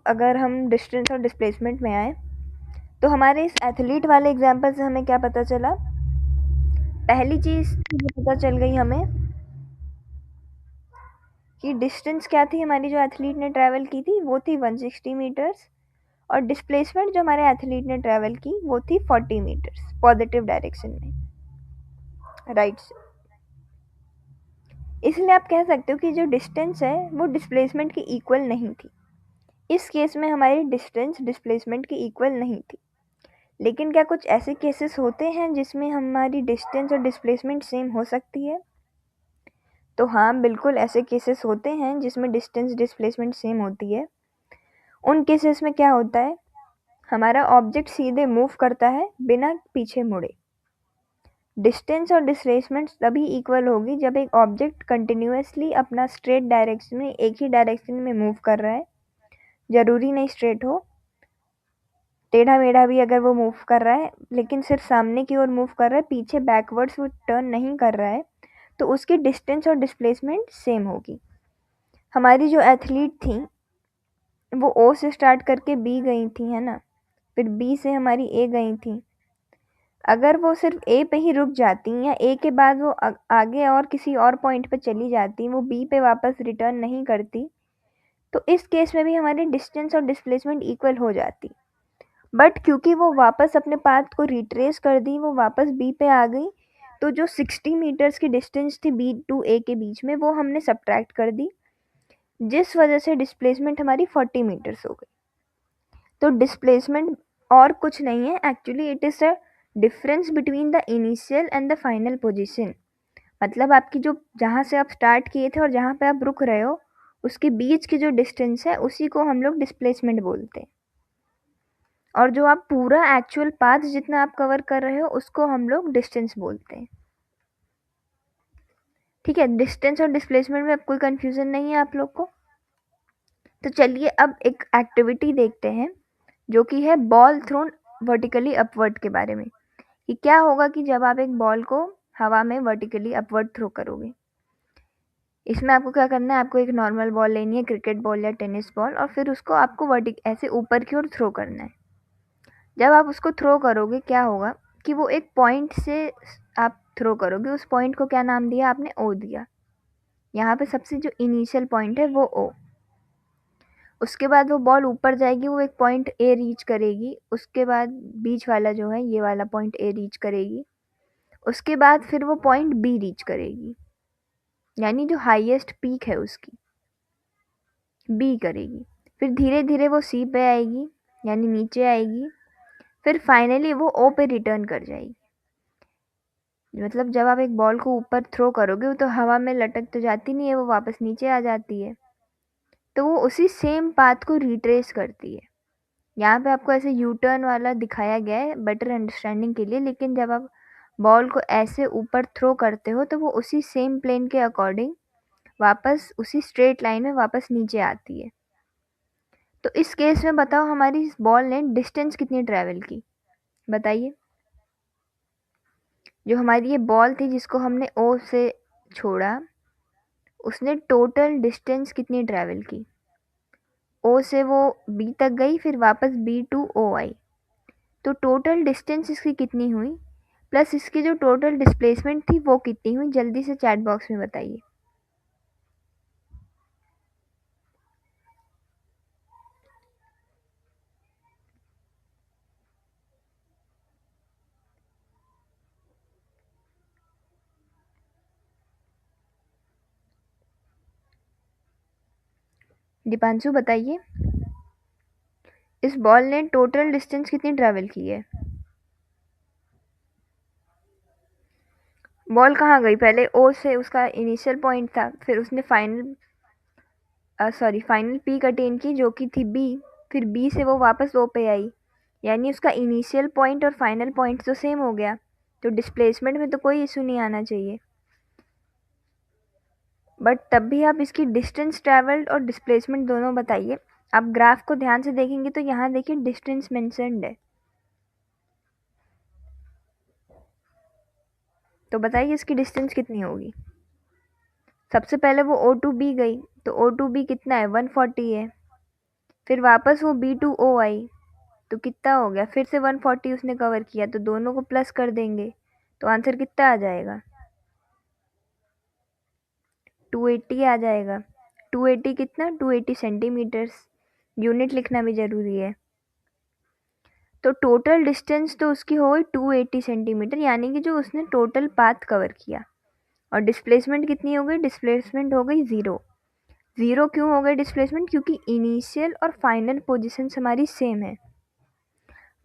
अगर हम डिस्टेंस और डिस्प्लेसमेंट में आए, तो हमारे इस एथलीट वाले एग्जाम्पल से हमें क्या पता चला? पहली चीज़ जो पता चल गई हमें कि डिस्टेंस क्या थी हमारी, जो एथलीट ने ट्रैवल की थी वो थी 160 मीटर्स, और डिस्प्लेसमेंट जो हमारे एथलीट ने ट्रैवल की वो थी 40 मीटर्स पॉजिटिव डायरेक्शन में, राइट से। इसलिए आप कह सकते हो कि जो डिस्टेंस है वो डिस्प्लेसमेंट की इक्वल नहीं थी। इस केस में हमारी डिस्टेंस डिस्प्लेसमेंट की इक्वल नहीं थी। लेकिन क्या कुछ ऐसे केसेस होते हैं जिसमें हमारी डिस्टेंस और डिस्प्लेसमेंट सेम हो सकती है? तो हाँ, बिल्कुल ऐसे केसेस होते हैं जिसमें डिस्टेंस डिस्प्लेसमेंट सेम होती है। उन केसेस में क्या होता है, हमारा ऑब्जेक्ट सीधे मूव करता है बिना पीछे मुड़े। डिस्टेंस और डिस्प्लेसमेंट तभी इक्वल होगी जब एक ऑब्जेक्ट कंटिन्यूअसली अपना स्ट्रेट डायरेक्शन में, एक ही डायरेक्शन में मूव कर रहा है। ज़रूरी नहीं स्ट्रेट हो, टेढ़ा मेढ़ा भी अगर वो मूव कर रहा है, लेकिन सिर्फ सामने की ओर मूव कर रहा है, पीछे बैकवर्ड्स वो टर्न नहीं कर रहा है, तो उसकी डिस्टेंस और डिस्प्लेसमेंट सेम होगी। हमारी जो एथलीट थी वो ओ से स्टार्ट करके बी गई थी, है ना, फिर बी से हमारी ए गई थी। अगर वो सिर्फ ए पे ही रुक जाती या ए के बाद वो आगे और किसी और पॉइंट पे चली जाती, वो बी पे वापस रिटर्न नहीं करती, तो इस केस में भी हमारी डिस्टेंस और डिस्प्लेसमेंट इक्वल हो जाती। बट क्योंकि वो वापस अपने पाथ को रिट्रेस कर दी, वो वापस बी पे आ गई, तो जो 60 मीटर्स की डिस्टेंस थी बी टू ए के बीच में, वो हमने सब्ट्रैक्ट कर दी, जिस वजह से डिस्प्लेसमेंट हमारी 40 मीटर्स हो गई। तो डिस्प्लेसमेंट और कुछ नहीं है, actually it is a difference between the initial and the final position. मतलब आपकी जो, जहाँ से आप स्टार्ट किए थे और जहाँ पे आप रुक रहे हो, उसके बीच की जो डिस्टेंस है उसी को हम लोग डिस्प्लेसमेंट बोलते हैं। और जो आप पूरा एक्चुअल पाथ जितना आप कवर कर रहे हो उसको हम लोग डिस्टेंस बोलते हैं। ठीक है, डिस्टेंस और डिस्प्लेसमेंट में अब कोई कंफ्यूजन नहीं है आप लोग को? तो चलिए अब एक एक्टिविटी देखते हैं जो कि है बॉल थ्रोन वर्टिकली अपवर्ड के बारे में, कि क्या होगा कि जब आप एक बॉल को हवा में वर्टिकली अपवर्ड थ्रो करोगे। इसमें आपको क्या करना है, आपको एक नॉर्मल बॉल लेनी है, क्रिकेट बॉल या टेनिस बॉल, और फिर उसको आपको ऐसे ऊपर की ओर थ्रो करना है। जब आप उसको थ्रो करोगे क्या होगा कि वो एक पॉइंट से आप थ्रो करोगे, उस पॉइंट को क्या नाम दिया आपने, ओ दिया। यहाँ पे सबसे जो इनिशियल पॉइंट है वो ओ। उसके बाद वो बॉल ऊपर जाएगी, वो एक पॉइंट ए रीच करेगी, उसके बाद बीच वाला जो है ये वाला पॉइंट ए रीच करेगी, उसके बाद फिर वो पॉइंट बी रीच करेगी, यानी जो हाईएस्ट पीक है उसकी बी करेगी। फिर धीरे धीरे वो सी पे आएगी, यानी नीचे आएगी, फिर फाइनली वो ओ पे रिटर्न कर जाएगी। मतलब जब आप एक बॉल को ऊपर थ्रो करोगे तो हवा में लटक तो जाती नहीं है, वो वापस नीचे आ जाती है, तो वो उसी सेम पाथ को रिट्रेस करती है। यहाँ पे आपको ऐसे यू टर्न वाला दिखाया गया है बेटर अंडरस्टैंडिंग के लिए, लेकिन जब आप बॉल को ऐसे ऊपर थ्रो करते हो तो वो उसी सेम प्लेन के अकॉर्डिंग वापस उसी स्ट्रेट लाइन में वापस नीचे आती है। तो इस केस में बताओ हमारी इस बॉल ने डिस्टेंस कितनी ट्रैवल की, बताइए। जो हमारी ये बॉल थी जिसको हमने ओ से छोड़ा, उसने टोटल डिस्टेंस कितनी ट्रैवल की? ओ से वो बी तक गई, फिर वापस बी टू ओ आई, तो टोटल डिस्टेंस इसकी कितनी हुई, प्लस इसकी जो टोटल डिस्प्लेसमेंट थी वो कितनी हुई? जल्दी से चैट बॉक्स में बताइए। दीपांशु बताइए, इस बॉल ने टोटल डिस्टेंस कितनी ट्रैवल की है? बॉल कहाँ गई? पहले ओ से उसका इनिशियल पॉइंट था, फिर उसने फाइनल पीक अटेन की जो कि थी बी, फिर बी से वो वापस ओ पे आई, यानी उसका इनिशियल पॉइंट और फाइनल पॉइंट तो सेम हो गया। तो डिस्प्लेसमेंट में तो कोई इशू नहीं आना चाहिए, बट तब भी आप इसकी डिस्टेंस ट्रैवल्ड और डिस्प्लेसमेंट दोनों बताइए। आप ग्राफ को ध्यान से देखेंगे तो यहाँ देखिए डिस्टेंस मेंशन्ड है, तो बताइए इसकी डिस्टेंस कितनी होगी। सबसे पहले वो O2B गई, तो O2B कितना है 140 है, फिर वापस वो B2O आई तो कितना हो गया, फिर से 140 उसने कवर किया, तो दोनों को प्लस कर देंगे तो आंसर कितना आ जाएगा 280 आ जाएगा। 280 कितना 280 सेंटीमीटर्स, यूनिट लिखना भी ज़रूरी है। तो टोटल डिस्टेंस तो उसकी हो गई 280 सेंटीमीटर, यानी कि जो उसने टोटल पाथ कवर किया। और डिस्प्लेसमेंट कितनी हो गई, डिस्प्लेसमेंट हो गई 0। ज़ीरो क्यों हो गई डिस्प्लेसमेंट, क्योंकि इनिशियल और फाइनल पोजीशंस हमारी सेम है।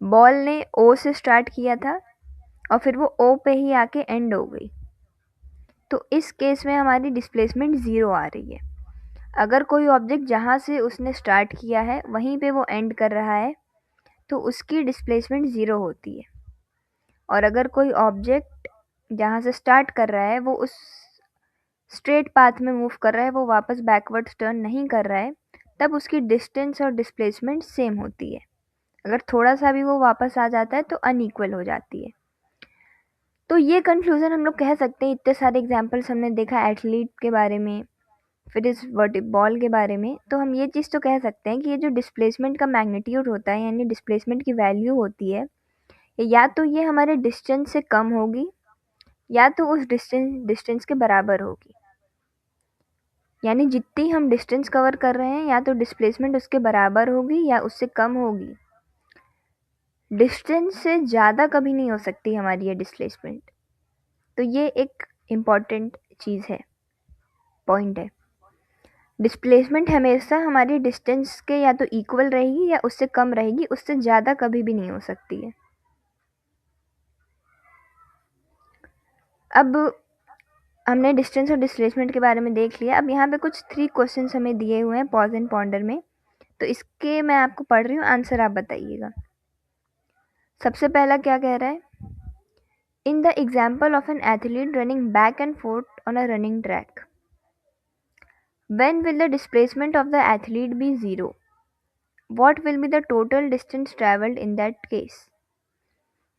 बॉल ने O से स्टार्ट किया था और फिर वो O पे ही आके एंड हो गई, तो इस केस में हमारी डिस्प्लेसमेंट 0 आ रही है। अगर कोई ऑब्जेक्ट जहाँ से उसने स्टार्ट किया है वहीं पे वो एंड कर रहा है तो उसकी डिस्प्लेसमेंट 0 होती है। और अगर कोई ऑब्जेक्ट जहाँ से स्टार्ट कर रहा है वो उस स्ट्रेट पाथ में मूव कर रहा है, वो वापस बैकवर्ड्स टर्न नहीं कर रहा है, तब उसकी डिस्टेंस और डिस्प्लेसमेंट सेम होती है। अगर थोड़ा सा भी वो वापस आ जाता है तो अनइक्वल हो जाती है। तो ये कंक्लूज़न हम लोग कह सकते हैं, इतने सारे एग्जांपल्स हमने देखा एथलीट के बारे में, फिर इस बॉल के बारे में, तो हम ये चीज़ तो कह सकते हैं कि ये जो डिस्प्लेसमेंट का मैग्नीट्यूड होता है, यानी डिस्प्लेसमेंट की वैल्यू होती है, या तो ये हमारे डिस्टेंस से कम होगी या तो उस डिस्टेंस के बराबर होगी। यानी जितनी हम डिस्टेंस कवर कर रहे हैं या तो डिस्प्लेसमेंट उसके बराबर होगी या उससे कम होगी। डिस्टेंस से ज़्यादा कभी नहीं हो सकती हमारी ये डिस्प्लेसमेंट। तो ये एक इम्पॉर्टेंट चीज़ है, पॉइंट है। डिस्प्लेसमेंट हमेशा हमारी डिस्टेंस के या तो इक्वल रहेगी या उससे कम रहेगी, उससे ज़्यादा कभी भी नहीं हो सकती है। अब हमने डिस्टेंस और डिस्प्लेसमेंट के बारे में देख लिया। अब यहाँ पे कुछ 3 क्वेश्चंस हमें दिए हुए हैं पॉज एंड पॉन्डर में, तो इसके मैं आपको पढ़ रही हूँ, आंसर आप बताइएगा। सबसे पहला क्या कह रहा है, in the example of an athlete running back and fourth on a running track, when will the displacement of the athlete be 0? What will be the total distance traveled in that case?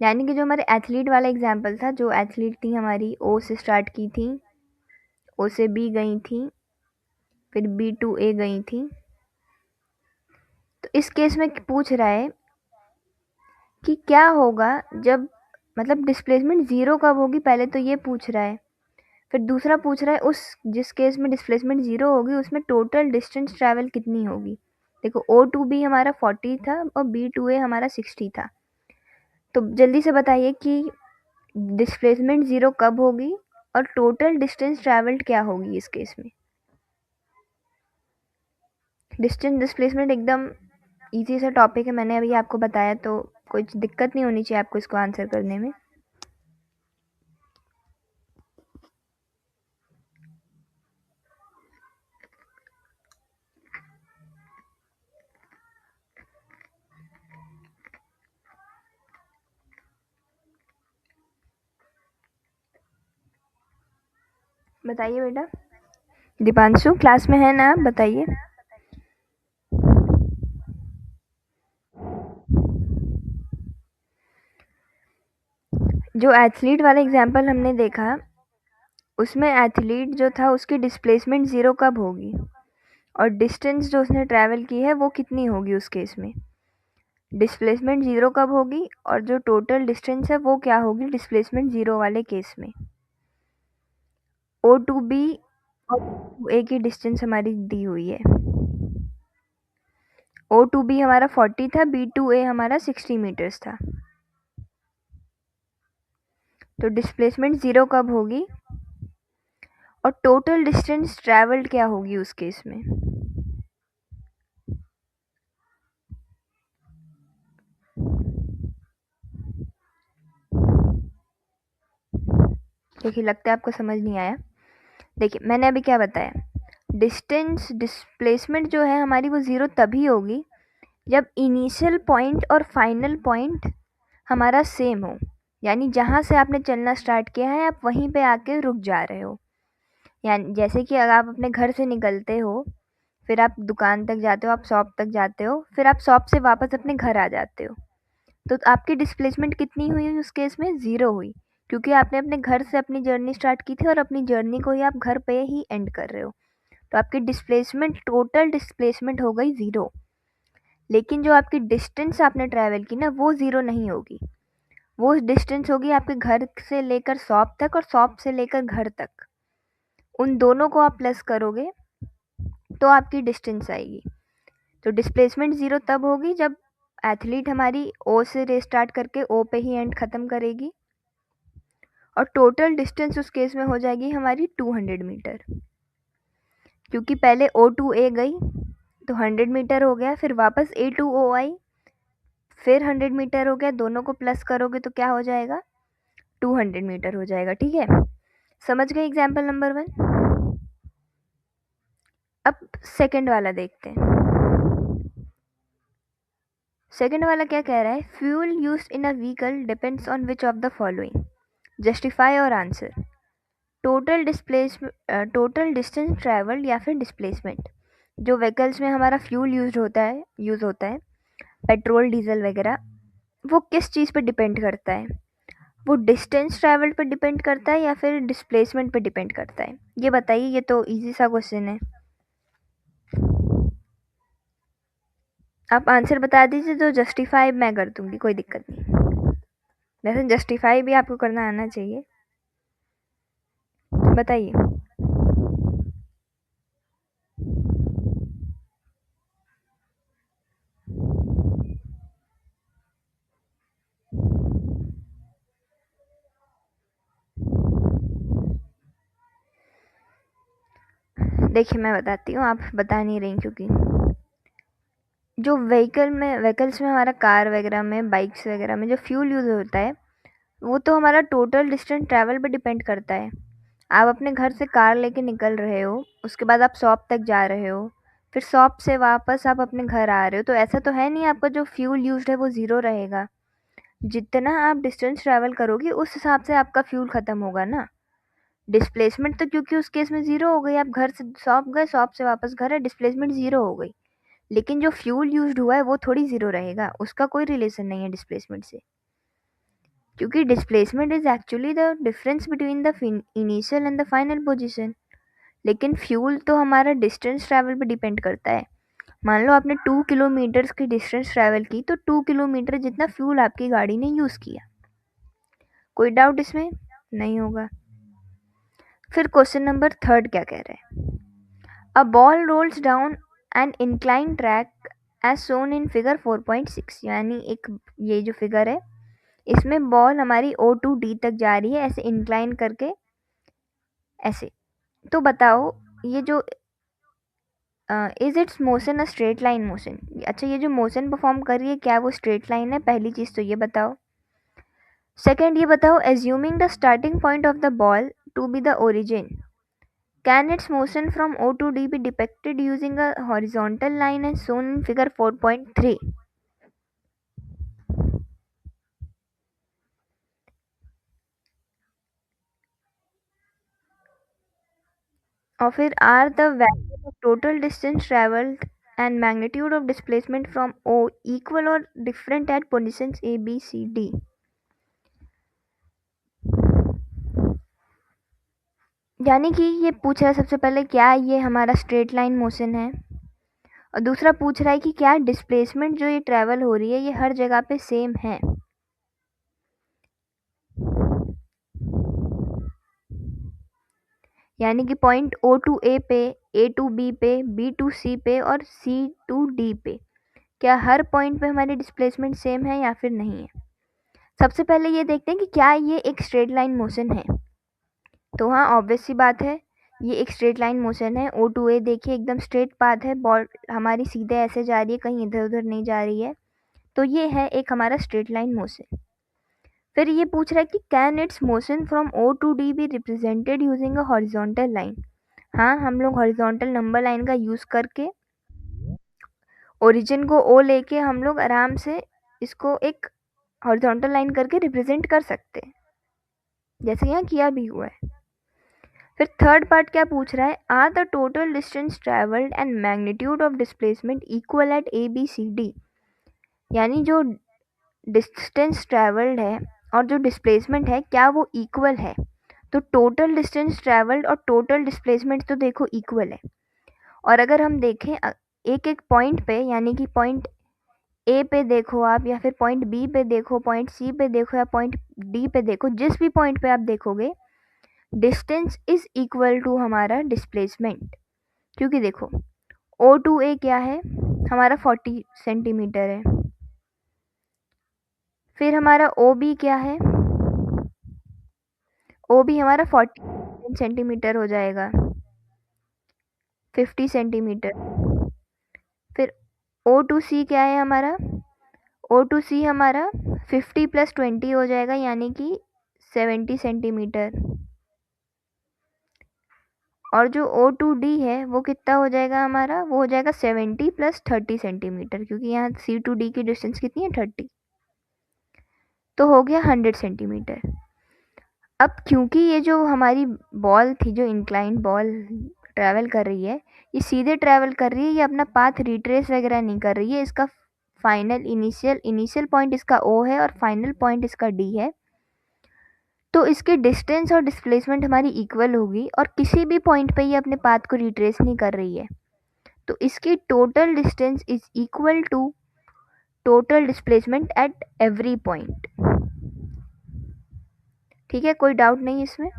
यानी कि जो हमारे athlete वाला example था, जो athlete थी हमारी O से स्टार्ट की थी, O से B गई थी, फिर B to A गई थी, तो इस केस में पूछ रहा है कि क्या होगा जब, मतलब डिस्प्लेसमेंट 0 कब होगी, पहले तो ये पूछ रहा है। फिर दूसरा पूछ रहा है उस जिस केस में डिस्प्लेसमेंट 0 होगी उसमें टोटल डिस्टेंस ट्रैवल कितनी होगी। देखो O2B हमारा 40 था और B2A हमारा 60 था, तो जल्दी से बताइए कि डिस्प्लेसमेंट 0 कब होगी और टोटल डिस्टेंस ट्रैवल्ड क्या होगी इस केस में। डिस्टेंस डिस्प्लेसमेंट एकदम इजी सा टॉपिक है, मैंने अभी आपको बताया, तो कोई दिक्कत नहीं होनी चाहिए आपको इसको आंसर करने में। बताइए बेटा, दीपांशु क्लास में है ना आप, बताइए। जो एथलीट वाला एग्जाम्पल हमने देखा उसमें एथलीट जो था उसकी डिस्प्लेसमेंट 0 कब होगी और डिस्टेंस जो उसने ट्रैवल की है वो कितनी होगी उस केस में। डिस्प्लेसमेंट 0 कब होगी और जो टोटल डिस्टेंस है वो क्या होगी डिस्प्लेसमेंट 0 वाले केस में। O2B और O2A की डिस्टेंस हमारी दी हुई है। O2B हमारा 40 था, B2A हमारा 60 मीटर्स था, तो डिस्प्लेसमेंट 0 कब होगी और टोटल डिस्टेंस ट्रैवल्ड क्या होगी उस केस में। देखिए लगता है आपको समझ नहीं आया। देखिए मैंने अभी क्या बताया, डिस्टेंस डिस्प्लेसमेंट जो है हमारी वो 0 तभी होगी जब इनिशियल पॉइंट और फाइनल पॉइंट हमारा सेम हो। यानी जहाँ से आपने चलना स्टार्ट किया है आप वहीं पे आके रुक जा रहे हो। यानी जैसे कि अगर आप अपने घर से निकलते हो, फिर आप दुकान तक जाते हो, आप शॉप तक जाते हो, फिर आप शॉप से वापस अपने घर आ जाते हो, तो आपकी डिस्प्लेसमेंट कितनी हुई उस केस में? 0 हुई, क्योंकि आपने अपने घर से अपनी जर्नी स्टार्ट की थी और अपनी जर्नी को ही आप घर पे ही एंड कर रहे हो। तो आपकी डिस्प्लेसमेंट, टोटल डिस्प्लेसमेंट हो गई 0। लेकिन जो आपकी डिस्टेंस आपने ट्रैवल की ना, वो 0 नहीं होगी। वो डिस्टेंस होगी आपके घर से लेकर शॉप तक और शॉप से लेकर घर तक। उन दोनों को आप प्लस करोगे तो आपकी डिस्टेंस आएगी। तो डिस्प्लेसमेंट 0 तब होगी जब एथलीट हमारी ओ से रेस स्टार्ट करके ओ पे ही एंड ख़त्म करेगी, और टोटल डिस्टेंस उस केस में हो जाएगी हमारी 200 मीटर, क्योंकि पहले ओ टू ए गई तो 100 मीटर हो गया, फिर वापस ए टू ओ आई, फिर 100 मीटर हो गया, दोनों को प्लस करोगे तो क्या हो जाएगा? 200 मीटर हो जाएगा। ठीक है, समझ गए एग्जाम्पल नंबर 1। अब सेकंड वाला देखते हैं। सेकंड वाला क्या कह रहा है? Fuel used in a vehicle depends on which of the following, justify और आंसर। टोटल डिस्टेंस ट्रैवल्ड या फिर डिस्प्लेसमेंट। जो व्हीकल्स में हमारा फ्यूल यूज़ होता है, पेट्रोल डीजल वगैरह, वो किस चीज़ पर डिपेंड करता है? वो डिस्टेंस ट्रैवल्ड पर डिपेंड करता है या फिर डिस्प्लेसमेंट पर डिपेंड करता है? ये बताइए, ये तो इजी सा क्वेश्चन है। आप आंसर बता दीजिए तो जस्टिफाई मैं कर दूंगी, कोई दिक्कत नहीं। वैसे जस्टिफाई भी आपको करना आना चाहिए। बताइए। देखिए मैं बताती हूँ, आप बता नहीं रही, क्योंकि जो व्हीकल्स में हमारा कार वगैरह में, बाइक्स वगैरह में जो फ्यूल यूज़ होता है, वो तो हमारा टोटल डिस्टेंस ट्रैवल पे डिपेंड करता है। आप अपने घर से कार लेके निकल रहे हो, उसके बाद आप शॉप तक जा रहे हो, फिर शॉप से वापस आप अपने घर आ रहे हो, तो ऐसा तो है नहीं आपका जो फ्यूल यूज्ड है वो 0 रहेगा। जितना आप डिस्टेंस ट्रैवल करोगे उस हिसाब से आपका फ्यूल ख़त्म होगा ना। डिस्प्लेसमेंट तो क्योंकि उस केस में 0 हो गई, आप घर से शॉप गए, शॉप से वापस घर है, डिस्प्लेसमेंट 0 हो गई। लेकिन जो फ्यूल यूज्ड हुआ है वो थोड़ी 0 रहेगा, उसका कोई रिलेशन नहीं है डिस्प्लेसमेंट से, क्योंकि displacement is actually the difference between the initial and the final position. लेकिन फ्यूल तो हमारा डिस्टेंस ट्रैवल पे डिपेंड करता है। मान लो आपने 2 किलोमीटर्स की डिस्टेंस ट्रैवल की, तो 2 किलोमीटर जितना फ्यूल आपकी गाड़ी ने यूज़ किया। कोई डाउट इसमें नहीं होगा। फिर क्वेश्चन नंबर 3 क्या कह रहे हैं? A ball rolls down an incline track as shown in figure 4.6। यानी एक ये जो फिगर है, इसमें बॉल हमारी O टू D तक जा रही है ऐसे इंक्लाइन करके, ऐसे। तो बताओ ये जो is it's motion a straight line motion? अच्छा, ये जो मोशन परफॉर्म कर रही है क्या वो स्ट्रेट लाइन है? पहली चीज़ तो ये बताओ। सेकेंड ये बताओ, assuming the starting point of the ball to be the origin, can its motion from O to D be depicted using a horizontal line as shown in figure 4.3? और फिर are the value of total distance traveled and magnitude of displacement from O equal or different at positions A, B, C, D? यानी कि ये पूछ रहा है सबसे पहले क्या ये हमारा स्ट्रेट लाइन मोशन है, और दूसरा पूछ रहा है कि क्या डिस्प्लेसमेंट जो ये ट्रैवल हो रही है ये हर जगह पे सेम है। यानी कि पॉइंट O टू A पे, A टू B पे, B टू C पे और C टू D पे क्या हर पॉइंट पे हमारी डिस्प्लेसमेंट सेम है या फिर नहीं है। सबसे पहले ये देखते हैं कि क्या ये एक स्ट्रेट लाइन मोशन है। तो हाँ, ऑब्वियस सी बात है, ये एक स्ट्रेट लाइन मोशन है। O टू A देखिए एकदम स्ट्रेट पाथ है, बॉल हमारी सीधे ऐसे जा रही है, कहीं इधर उधर नहीं जा रही है, तो ये है एक हमारा स्ट्रेट लाइन मोशन। फिर ये पूछ रहा है कि can its motion from O to D be represented using a horizontal line? हाँ, हम लोग हॉरिजॉन्टल नंबर लाइन का यूज़ करके ओरिजिन को O लेके हम लोग आराम से इसको एक हॉरिजॉन्टल लाइन करके रिप्रेजेंट कर सकते हैं, जैसे यहाँ किया भी हुआ है। फिर थर्ड पार्ट क्या पूछ रहा है, are the total distance travelled and magnitude of displacement equal at A B C D. यानी जो डिस्टेंस ट्रेवल्ड है और जो डिस्प्लेसमेंट है क्या वो इक्वल है। तो टोटल डिस्टेंस ट्रेवल्ड और टोटल डिस्प्लेसमेंट तो देखो इक्वल है। और अगर हम देखें एक एक पॉइंट पे, यानी कि पॉइंट ए पे देखो आप, या फिर पॉइंट बी पे देखो, पॉइंट सी पे देखो, या पॉइंट डी पे देखो, जिस भी पॉइंट पे आप देखोगे डिस्टेंस इज इक्वल टू हमारा डिस्प्लेसमेंट। क्योंकि देखो ओ टू ए क्या है हमारा 40 सेंटीमीटर है, फिर हमारा ओ बी क्या है, ओ बी हमारा 40 सेंटीमीटर हो जाएगा, 50 सेंटीमीटर। फिर ओ टू सी क्या है हमारा, ओ टू सी हमारा 50 + 20 हो जाएगा, यानी कि 70 सेंटीमीटर। और जो ओ टू डी है वो कितना हो जाएगा हमारा, वो हो जाएगा 70 + 30 सेंटीमीटर, क्योंकि यहाँ सी टू डी की डिस्टेंस कितनी है 30, तो हो गया 100 सेंटीमीटर। अब क्योंकि ये जो हमारी बॉल थी, जो इंक्लाइंड बॉल ट्रैवल कर रही है, ये सीधे ट्रैवल कर रही है, ये अपना पाथ रिट्रेस वगैरह नहीं कर रही है। इसका फाइनल इनिशियल पॉइंट इसका ओ है और फाइनल पॉइंट इसका डी है। तो इसकी डिस्टेंस और डिस्प्लेसमेंट हमारी इक्वल होगी, और किसी भी पॉइंट पे ये अपने पाथ को रिट्रेस नहीं कर रही है। तो इसकी total distance is equal to total displacement at every point. ठीक है, कोई डाउट नहीं इसमें।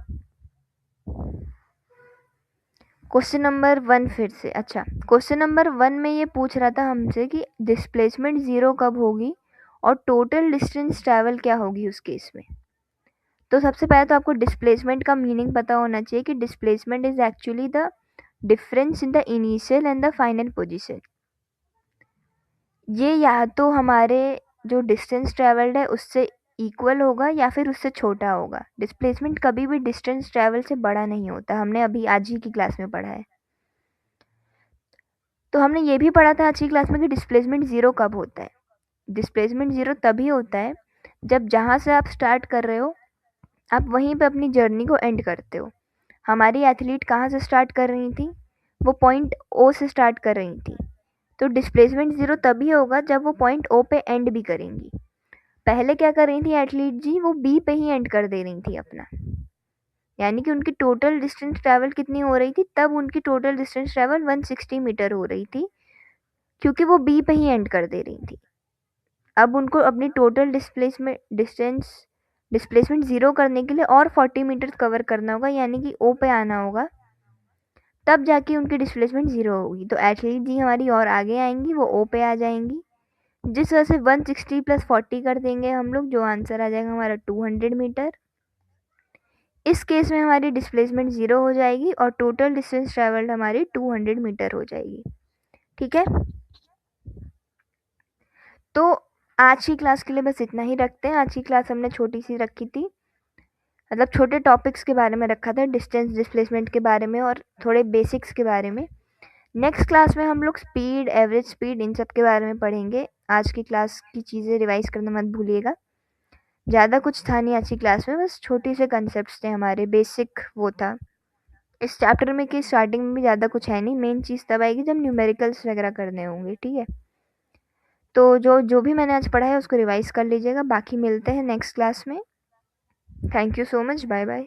क्वेश्चन नंबर 1 फिर से। अच्छा, क्वेश्चन नंबर 1 में ये पूछ रहा था हमसे कि डिस्प्लेसमेंट 0 कब होगी और टोटल डिस्टेंस ट्रैवल क्या होगी उस केस में। तो सबसे पहले तो आपको डिस्प्लेसमेंट का मीनिंग पता होना चाहिए कि displacement is actually the difference in the initial and the final position. ये या तो हमारे जो डिस्टेंस ट्रैवल्ड है उससे इक्वल होगा या फिर उससे छोटा होगा। डिस्प्लेसमेंट कभी भी डिस्टेंस ट्रैवल से बड़ा नहीं होता, हमने अभी आज ही की क्लास में पढ़ा है। तो हमने ये भी पढ़ा था आज की क्लास में कि डिस्प्लेसमेंट 0 कब होता है। डिस्प्लेसमेंट 0 तभी होता है जब जहाँ से आप स्टार्ट कर रहे हो आप वहीं पे अपनी जर्नी को एंड करते हो। हमारी एथलीट कहाँ से स्टार्ट कर रही थी, वो पॉइंट ओ से स्टार्ट कर रही थी। तो डिस्प्लेसमेंट 0 तभी होगा जब वो पॉइंट ओ पे एंड भी करेंगी। पहले क्या कर रही थी एथलीट जी, वो बी पे ही एंड कर दे रही थी अपना, यानी कि उनकी टोटल डिस्टेंस ट्रैवल कितनी हो रही थी, तब उनकी टोटल डिस्टेंस ट्रैवल 160 मीटर हो रही थी, क्योंकि वो बी पे ही एंड कर दे रही थी। अब उनको अपनी टोटल डिस्प्लेसमेंट 0 करने के लिए और 40 मीटर कवर करना होगा, यानी कि ओ पे आना होगा, तब जाके उनकी डिस्प्लेसमेंट 0 होगी। तो एथलीट जी हमारी और आगे आएंगी, वो ओ पे आ जाएंगी, जिस वजह से 160 + 40 कर देंगे हम लोग, जो आंसर आ जाएगा हमारा 200 मीटर। इस केस में हमारी डिस्प्लेसमेंट 0 हो जाएगी और टोटल डिस्टेंस ट्रेवल्ड हमारी 200 मीटर हो जाएगी। ठीक है, तो आज की क्लास के लिए बस इतना ही रखते हैं। आज की क्लास हमने छोटी सी रखी थी, मतलब छोटे टॉपिक्स के बारे में रखा था, डिस्टेंस डिस्प्लेसमेंट के बारे में और थोड़े बेसिक्स के बारे में। नेक्स्ट क्लास में हम लोग स्पीड, एवरेज स्पीड, इन सब के बारे में पढ़ेंगे। आज की क्लास की चीज़ें रिवाइज करना मत भूलिएगा। ज़्यादा कुछ था नहीं आज की क्लास में, बस छोटे से कंसेप्ट थे हमारे, बेसिक वो था। इस चैप्टर में की स्टार्टिंग में भी ज़्यादा कुछ है नहीं, मेन चीज़ तब आएगी जब न्यूमेरिकल्स वगैरह करने होंगे। ठीक है, तो जो जो भी मैंने आज पढ़ा है उसको रिवाइज कर लीजिएगा। बाकी मिलते हैं नेक्स्ट क्लास में। Thank you so much, bye bye.